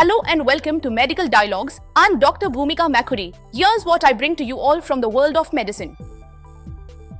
Hello and welcome to Medical Dialogues. I'm Dr. Bhumika Makhuri. Here's what I bring to you all from the world of medicine.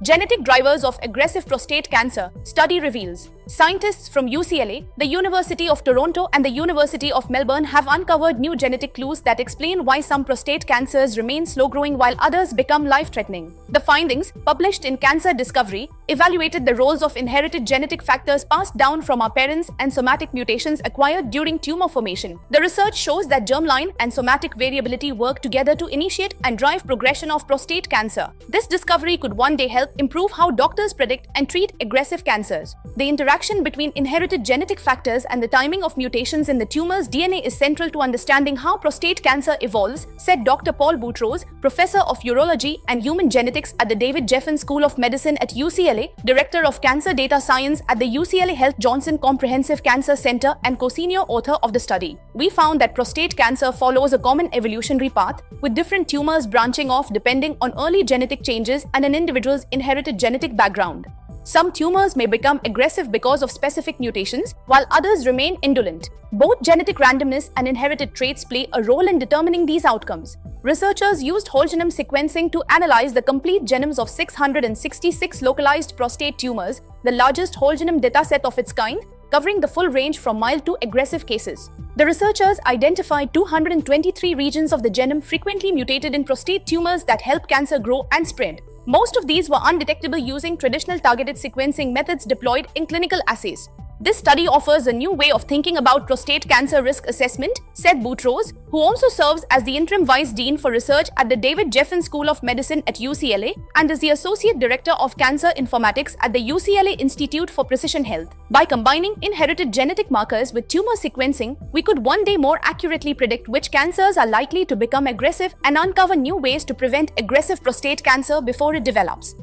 Genetic drivers of aggressive prostate cancer study reveals. Scientists from UCLA, the University of Toronto and the University of Melbourne have uncovered new genetic clues that explain why some prostate cancers remain slow-growing while others become life-threatening. The findings, published in Cancer Discovery, evaluated the roles of inherited genetic factors passed down from our parents and somatic mutations acquired during tumor formation. The research shows that germline and somatic variability work together to initiate and drive progression of prostate cancer. This discovery could one day help improve how doctors predict and treat aggressive cancers. The interaction between inherited genetic factors and the timing of mutations in the tumor's DNA is central to understanding how prostate cancer evolves, said Dr. Paul Boutros, professor of urology and human genetics at the David Geffen School of Medicine at UCLA, director of cancer data science at the UCLA Health Johnson Comprehensive Cancer Center and co-senior author of the study. We found that prostate cancer follows a common evolutionary path, with different tumors branching off depending on early genetic changes and an individual's inherited genetic background. Some tumors may become aggressive because of specific mutations, while others remain indolent. Both genetic randomness and inherited traits play a role in determining these outcomes. Researchers used whole genome sequencing to analyze the complete genomes of 666 localized prostate tumors, the largest whole genome dataset of its kind, covering the full range from mild to aggressive cases. The researchers identified 223 regions of the genome frequently mutated in prostate tumors that help cancer grow and spread. Most of these were undetectable using traditional targeted sequencing methods deployed in clinical assays. This study offers a new way of thinking about prostate cancer risk assessment, said Boutros, who also serves as the interim vice dean for research at the David Geffen School of Medicine at UCLA and is the associate director of cancer informatics at the UCLA Institute for Precision Health. By combining inherited genetic markers with tumor sequencing, we could one day more accurately predict which cancers are likely to become aggressive and uncover new ways to prevent aggressive prostate cancer before it develops.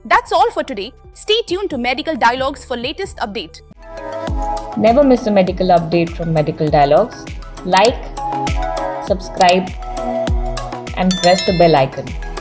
That's all for today. Stay tuned to Medical Dialogues for latest update. Never miss a medical update from Medical Dialogues. Like, subscribe, and press the bell icon.